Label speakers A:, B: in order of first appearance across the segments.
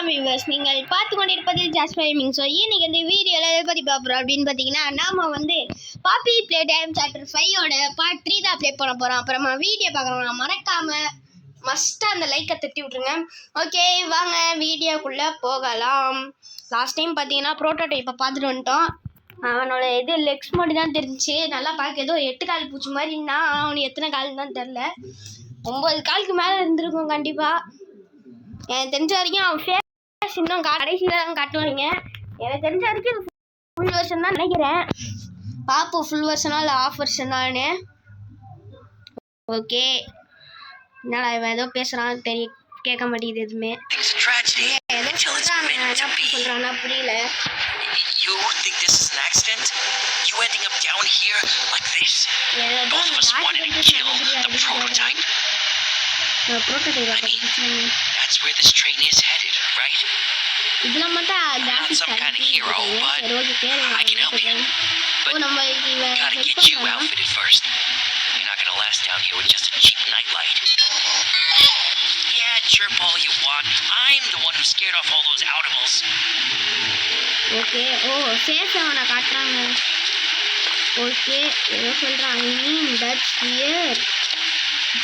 A: வணக்கம் வியூவர்ஸ், நீங்கள் பார்த்து கொண்டிருப்பது ஜாஸ்ட் டைமிங். ஸோ இன்னைக்கு இந்த வீடியோவில் எதை பற்றி பார்க்குறோம் அப்படின்னு பார்த்தீங்கன்னா, நாம வந்து பாப்பி ப்ளே டைம் சாப்டர் 5ஓட பார்ட் 3 தான் ப்ளே பண்ண போகிறோம். அப்புறமா வீடியோ பார்க்குறோம், மறக்காமல் மஸ்ட்டாக அந்த லைக்கை தட்டி விட்ருங்க. ஓகே, வாங்க வீடியோக்குள்ளே போகலாம். லாஸ்ட் டைம் பார்த்தீங்கன்னா ப்ரோட்டோடைப்பை பார்த்துட்டு வந்துட்டோம். அவனோட இது லெக்ஸ் மட்டும் தான் தெரிஞ்சிச்சு. நல்லா பார்க்க ஏதோ 8 கால் பூச்சி மாதிரி இருந்தான். அவனுக்கு எத்தனை கால் தான் தெரில, 9 காலுக்கு மேலே இருந்திருக்கும் கண்டிப்பாக. எனக்கு தெரிஞ்ச வரைக்கும் அவன் ஃபேஸ் இன்னும் கடைசியில் தான் காட்டுவாங்க. எனக்கு தெரிஞ்ச வரைக்கும் ஃபுல் வெர்ஷன் தான் நினைக்கிறேன். பார்ப்போம் ஃபுல் வெர்ஷனா இல்லை ஆஃப் வெர்ஷனானு. ஓகே, என்னடா இவன் ஏதோ பேசுகிறான், கேட்க மாட்டேங்குது எதுவுமே. ஏதோ சொல்கிறான், என்ன சொல்கிறான்னா புரியல.
B: You think this is an accident? You ending up down here like this? Both of us wanted to kill the prototype. I mean, that's where this train is headed, right?
A: I'm
B: not some kind of hero, but I can help you. But gotta get you outfitted first. You're not gonna last down here with just a cheap nightlight. Yeah, chirp all you want. I'm the one who scared off all those animals.
A: Okay, safe அவனை காட்டுறாங்க. Okay, ஏதோ சொல்றான். I mean, that's here.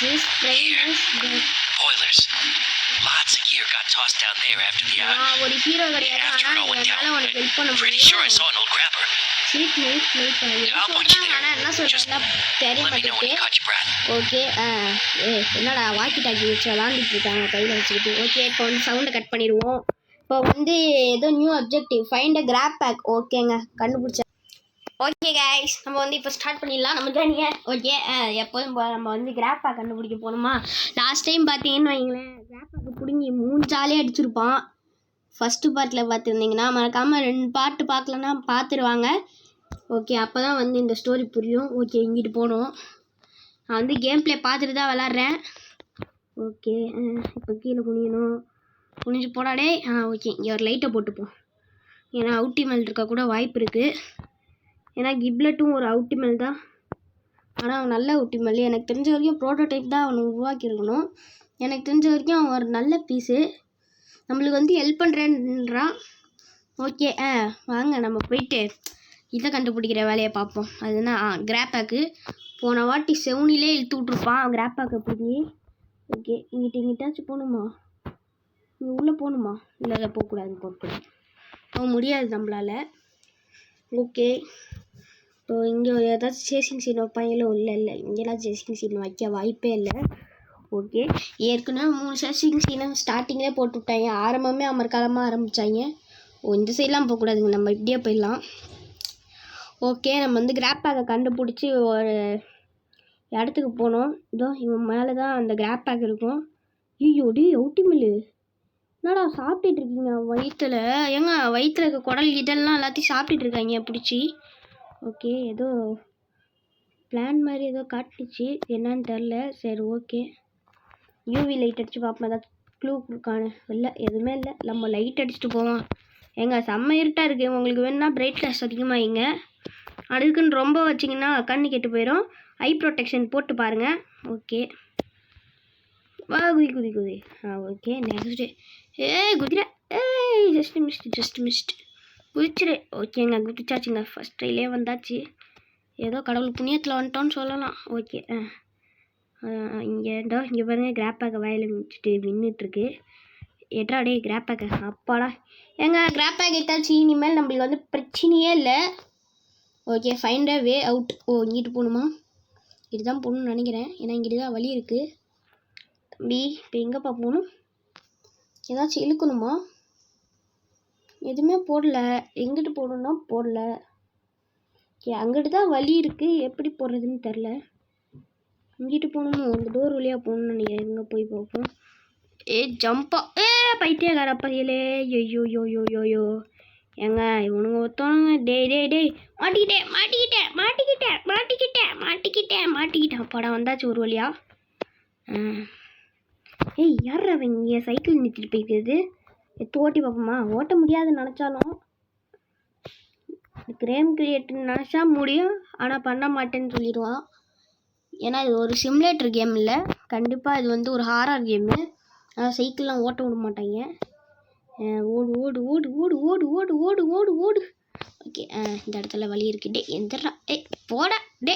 A: This train is dead.
B: Boilers. Lots of gear got tossed down there after the
A: ஒரு hero கிடையாது, ஆனா என்னால உனக்கு help பண்ண முடியும்.
B: Pretty sure I saw an old grabber. I'll point you there.
A: என்ன சொல்றேன்னா தெரிய மாட்டேங்குது. ஓகே, என்னடா வாக்கி டாக்கி வச்சு விளாண்டுட்டு இருக்காங்க கையில் வச்சுக்கிட்டு. ஓகே, இப்போ வந்து சவுண்டை கட் பண்ணிடுவோம். இப்போ வந்து ஏதோ new objective, find a graph back. ஓகேங்க, கண்டுபிடிச்சேன். ஓகே கைஸ், நம்ம வந்து இப்போ ஸ்டார்ட் பண்ணிடலாம் நம்ம ஜேர்னியை. ஓகே, எப்போதும் நம்ம வந்து கிராப் பேக் கண்டுபிடிக்க போகணுமா. லாஸ்ட் டைம் பார்த்தீங்கன்னு வைங்களேன், கிராப் பேக்கை பிடுங்கி 3 ஜாலியாக அடிச்சிருப்பான். ஃபஸ்ட்டு பார்ட்டில் பார்த்துருந்தீங்கன்னா மறக்காமல் 2 பார்ட்டு பார்க்கலன்னா பார்த்துருவாங்க. ஓகே, அப்போ தான் வந்து இந்த ஸ்டோரி புரியும். ஓகே, இங்கிட்டு போகணும். நான் வந்து கேம் ப்ளே பார்த்துட்டு தான் விளாட்றேன். ஓகே, இப்போ கீழே குனியணும். குனிஞ்சு போடாடே. ஓகே, இங்கே ஒரு லைட்டை போட்டுப்போம். ஏன்னா அவுட்டிமெல் இருக்க கூட வாய்ப்பு இருக்குது. ஏன்னா கிப்லெட்டும் ஒரு அவுட்டிமெல் தான், ஆனால் அவன் நல்ல அவுட்டிமெல். எனக்கு தெரிஞ்ச வரைக்கும் ப்ரோட்டோடைப் தான் அவனை உருவாக்கியிருக்கணும். எனக்கு தெரிஞ்ச வரைக்கும் அவன் ஒரு நல்ல பீஸு, நம்மளுக்கு வந்து ஹெல்ப் பண்ணுறேன்றான். ஓகே, வாங்க நம்ம போயிட்டு இதை கண்டுபிடிக்கிற வேலையை பார்ப்போம். அதுனா கிராப் பேக்கு. போன வாட்டி செவனிலே இழுத்து விட்ருப்பான் கிராப் பேக்கை பிடிங்கி. ஓகே, இங்கிட்டாச்சும் போகணுமா, இங்கே உள்ளே போகணுமா? இல்லை போகக்கூடாது, போக முடியாது நம்மளால். ஓகே, ஸோ இங்கே ஏதாச்சும் சேசிங் சீன் வைப்பாங்களோ? இல்லை இங்கெல்லாம் சேசிங் சீன் வைக்க வாய்ப்பே இல்லை. ஓகே, ஏற்கனவே 3 சேசிங் சீனை ஸ்டார்டிங்லேயே போட்டு விட்டாங்க. ஆரம்பமே அமர்க்காலமாக ஆரம்பித்தாங்க. இந்த சைட்லாம் போகக்கூடாதுங்க, நம்ம இப்படியே போயிடலாம். ஓகே, நம்ம வந்து கிராப் பேக்கை கண்டுபிடிச்சி ஒரு இடத்துக்கு போனோம். இதோ இவன் மேலே தான் அந்த கிராப் பேக் இருக்கும். ஐயோ டி அவுட்டிமில்லு, என்னடா சாப்பிட்டுட்டு இருக்கீங்க வயிற்றில்? ஏங்க வயிற்றில் இருக்க குடல் இதெல்லாம் எல்லாத்தையும் சாப்பிட்டுட்டு இருக்காங்க பிடிச்சி. ஓகே, ஏதோ பிளான் மாதிரி ஏதோ காட்டுச்சு, என்னன்னு தெரில. சரி ஓகே, யூவி லைட் அடித்து பார்ப்போம், ஏதாச்சும் க்ளூ கொடுக்கானு. இல்லை, எதுவுமே இல்லை. நம்ம லைட் அடிச்சுட்டு போவோம். ஏங்க செம்ம இருட்டாக இருக்குது, உங்களுக்கு வேணுன்னா பிரைட்னஸ் அதிகமாகிங்க. அதுக்குன்னு ரொம்ப வச்சிங்கன்னா கண்ணு கெட்டு போயிடும். ஐ ப்ரொடெக்ஷன் போட்டு பாருங்கள். ஓகே, வா குதி. ஓகே, நெக்ஸ்ட்டு குதிரை. ஜஸ்ட் மிஸ்ட் குதிச்சிரு. ஓகேங்க, குதிச்சாச்சுங்க. ஃபஸ்ட் ட்ரைலே வந்தாச்சு. ஏதோ கடவுள் புண்ணியத்தில் வந்துட்டோன்னு சொல்லலாம். ஓகே, இங்கே பாருங்கள், கிராப் பேக்கை வயலில் முடிச்சுட்டு நின்றுட்டுருக்கு. எட்ரா டே கிராப் பேக்கை. அப்பாடா, ஏங்க கிராப் பேக் எடுத்தாச்சு, இனிமேல் நம்மளுக்கு வந்து பிரச்சனையே இல்லை. Okay, find a way out. இங்கிட்டு போகணுமா? இதுதான் போகணும்னு நினைக்கிறேன், ஏன்னா இங்கிட்டு தான் வழி இருக்குது. தம்பி, இப்போ எங்கேப்பா போகணும்? ஏதாச்சும் இழுக்கணுமா? எதுவுமே போடல. எங்கிட்டு போடணுன்னா போடல. ஓகே, அங்கிட்டு தான் வழி இருக்குது, எப்படி போடுறதுன்னு தெரில. இங்கிட்டு போகணுமோ? இந்த டோர் வழியாக போகணும்னு நினைக்கிறேன். எங்கே போய் பார்ப்போம். ஜம்பா. பைத்தியக்கார பையலே. ஐயோ ஏங்க இவனுங்க ஒருத்தவனுங்க. டேய் மாட்டிக்கிட்டேன். படம் வந்தாச்சு ஒரு வழியா. யார் அவன் இங்கே சைக்கிள் நிறுத்திட்டு போய்க்குது? எடுத்து ஓட்டி பார்ப்போமா? ஓட்ட முடியாதுன்னு நினச்சாலும் கிரேம் கிரியேட்டர் நினச்சா முடியும், ஆனால் பண்ண மாட்டேன்னு சொல்லிடுவான். ஏன்னா இது ஒரு சிமுலேட்டர் கேம் இல்லை, கண்டிப்பாக இது வந்து ஒரு ஹாரர் கேமு. ஆனால் சைக்கிள்லாம் ஓட்ட விட மாட்டாங்க. ஓடு ஓடு ஓடு ஓடு ஓடு ஓடு ஓடு ஓடு ஓடு. ஓகே இந்த இடத்துல வழி இருக்கு. டே எந்திரா. போடா டே.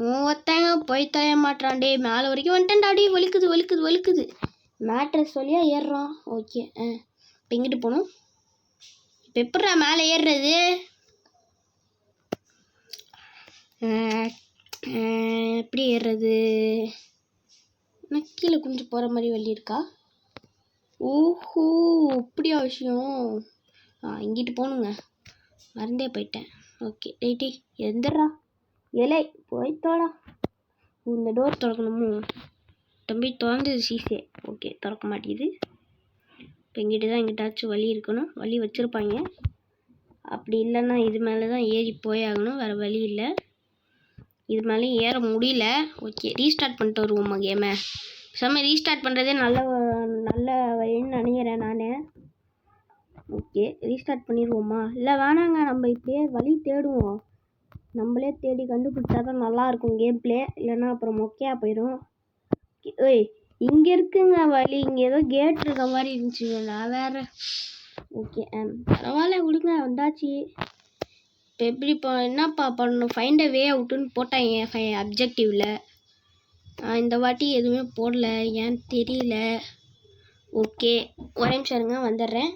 A: ஒருத்தங்க போய் தய மாட்டான். டே மேலே வரைக்கும் வந்துட்டேன்டா. டே வலிக்குது வலிக்குது வலிக்குது. மேட்ரஸ் வழியாக ஏறுறான். ஓகே இப்போ எங்கிட்டு போகணும்? இப்போ எப்பட்றா மேலே ஏறுறது? எப்படி ஏறுறது? நான் கீழே குஞ்சு போகிற மாதிரி வழி இருக்கா? ஓஹோ அப்படியா விஷயம். இங்கிட்டு போகணுங்க. மறந்தே போயிட்டேன். ஓகே ரைட்டி எந்திரா. இலை போய்த்தோடா. இந்த டோர் திறக்கணுமோ? தம்பி திறந்தது சீசே. ஓகே திறக்க மாட்டேங்குது. இப்போ இங்கிட்டு தான் எங்கிட்டாச்சும் வழி இருக்கணும். வழி வச்சுருப்பாங்க. அப்படி இல்லைன்னா இது மேலே தான் ஏறி போயாகணும். வேறு வழி இல்லை. இது மேலேயும் ஏற முடியல. ஓகே ரீஸ்டார்ட் பண்ணிட்டு வருவோம்மா கேமை. ரீஸ்டார்ட் பண்ணுறதே நல்ல வழின்னு நினைக்கிறேன் நான். ஓகே ரீஸ்டார்ட் பண்ணிடுவோம்மா? இல்லை வேணாங்க, நம்ம இப்படியே வழி தேடுவோம். நம்மளே தேடி கண்டுபிடிச்சா தான் நல்லாயிருக்கும் கேம் பிளே. இல்லைன்னா அப்புறம் மொக்கையாக போயிடும். ஓய் இங்கே இருக்குங்க வழி. இங்கே ஏதோ கேட் இருக்க மாதிரி இருந்துச்சுங்க. நான் வேறு. ஓகே பரவாயில்ல விடுங்க, வந்தாச்சு. இப்போ எப்படி என்னப்பா பண்ணணும்? ஃபைண்ட் அ வே அவுட்டுன்னு போட்டாங்க அப்ஜெக்டிவில். இந்த வாட்டி எதுவுமே போடல, ஏன்னு தெரியல. ஓகே ஒரே நிமிஷம் இருங்க, வந்துடுறேன்.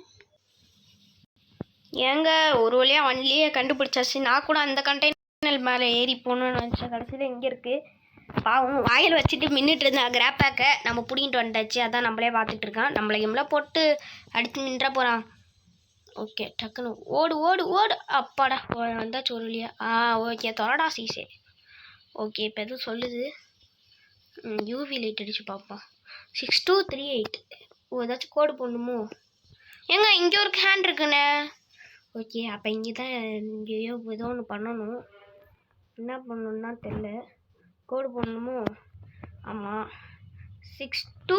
A: ஏங்க ஒரு வழியாக வண்டியே கண்டுபிடிச்சாச்சு. நான் கூட அந்த கண்டெய்னர் மேலே ஏறி போகணுன்னு நினச்சேன். கடைசியில் எங்கே இருக்குது பாவம். வாயில் வச்சுட்டு மின்னுட்டு இருந்தேன் கிராப் பேக்கை. நம்ம பிடிங்கிட்டு வந்துட்டாச்சு. அதான் நம்மளே பார்த்துட்டு இருக்கான். நம்மளை எம்லாம் போட்டு அடித்து நின்றா போகிறான். ஓகே டக்குன்னு ஓடு ஓடு ஓடு. அப்பாடா வந்தாச்சு ஒரு வழியா. ஓகே தொலைடா சீசே. ஓகே இப்போ எதுவும் சொல்லுது. யூவி லைட் அடித்து பார்ப்போம். 6238. ஏதாச்சும் கோடு போடணுமோ? ஏங்க இங்கே ஒரு ஹேண்ட் இருக்குண்ணே. ஓகே அப்போ இங்கே தான் இங்கேயோ ஏதோ ஒன்று பண்ணணும். என்ன பண்ணணுன்னா தெரில. கோடு போடணுமோ? ஆமாம் 62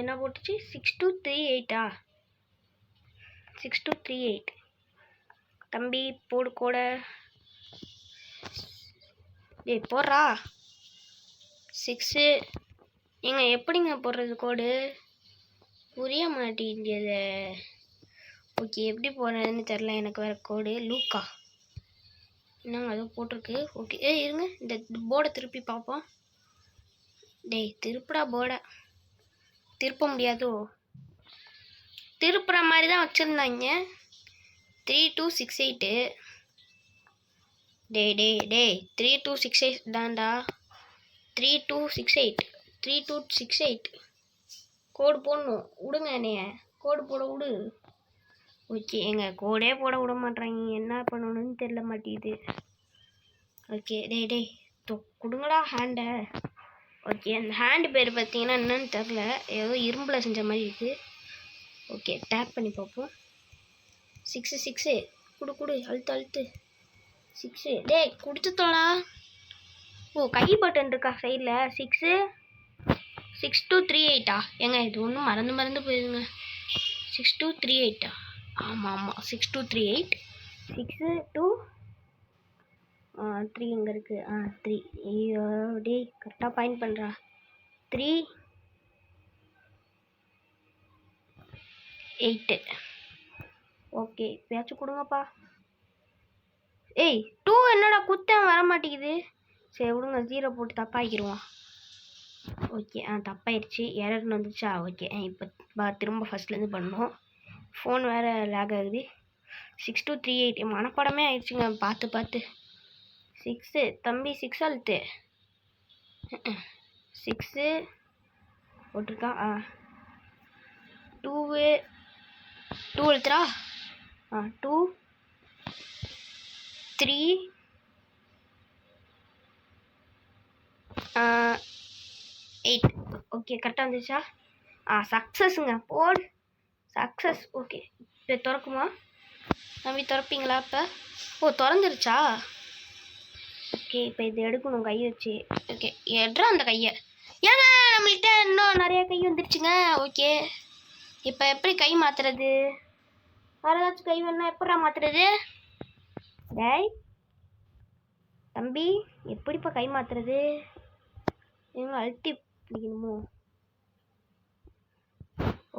A: என்ன போட்டுச்சு? 6238. 6238. தம்பி போடு கோட. டேய் போடுறா 6. ஏங்க எப்படிங்க போடுறது கோடு? புரிய மாட்டேங்குது. ஓகே எப்படி போடுறதுன்னு தெரில எனக்கு. வேறு கோடு லூக்கா என்னங்க அதுவும் போட்டிருக்கு. ஓகே இருங்க இந்த போர்டை திருப்பி பார்ப்போம். டேய் திருப்புடா போர்டை. திருப்ப முடியாதோ? திருப்புற மாதிரி தான் வச்சுருந்தாங்க. 3268. டே 3268 தான்டா. 3268 3268. கோடு போடணும். விடுங்க என்னைய கோடு போட விடு. ஓகே எங்க கோடே போட விட மாட்றாங்க. என்ன பண்ணணும்னு தெரியல மாட்டேங்குது. ஓகே டேய் கொடுங்கடா ஹேண்டை. ஓகே அந்த ஹேண்டு பேர் பார்த்தீங்கன்னா என்னன்னு தெரில. ஏதோ இரும்பில் செஞ்ச மாதிரி இருக்குது. ஓகே டேப் பண்ணி பார்ப்போம். 6 கொடு அழுத்து 6. டேய் கொடுத்துட்டோடா. கை பட்டன் இருக்கா சைடில்? 6238. ஏங்க இது ஒன்றும் மறந்து போயிடுங்க. 6238. ஆமாம் 6238. 6 2 3 எங்கே இருக்குது? 3. ஐயோ டே கரெக்டாக பாயிண்ட் பண்ணுறா. 3 8. ஓகே இப்போயாச்சும் கொடுங்கப்பா. 2 என்னடா குத்தம் வர மாட்டேங்குது. சரி விடுங்க 0 போட்டு தப்பாக்கிடுவோம். ஓகே தப்பாயிடுச்சு. எரர்னு வந்துச்சா? ஓகே இப்போ திரும்ப ஃபஸ்ட்லேருந்து பண்ணணும். ஃபோன் வேறு லேக் ஆகுது. 6238 மனப்படமே ஆயிடுச்சுங்க பார்த்து. 6 தம்பி 6 அழுத்து. 6 போட்டிருக்கான். 2 அழுத்துறா. 2 3 8. ஓகே கரெக்டாக வந்துச்சா? சக்ஸஸுங்க போடு. சக்ஸஸ். ஓகே இப்போ திறக்குமா? தம்பி திறப்பீங்களா இப்போ? திறந்துருச்சா? ஓகே இப்போ இது எடுக்கணும் கை வச்சு. ஓகே எடுறா அந்த கையை. ஏங்க நம்மள்கிட்ட இன்னும் நிறைய கை வந்துருச்சுங்க. ஓகே இப்போ எப்படி கை மாற்றுறது? வேறு ஏதாச்சும் கை வேணா எப்படா மாற்றுறது? டேய் தம்பி எப்படிப்பா கை மாற்றுறது? எங்க அழுத்தி பிடிக்கணுமோ?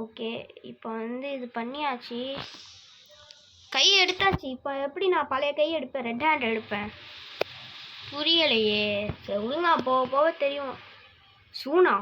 A: ஓகே இப்போ வந்து இது பண்ணியாச்சு, கை எடுத்தாச்சு. இப்போ எப்படி நான் பழைய கை எடுப்பேன், ரெட் ஹேண்ட் எடுப்பேன்? புரியலையே. சரி ஒழுங்கா போக போக தெரியும். சூனா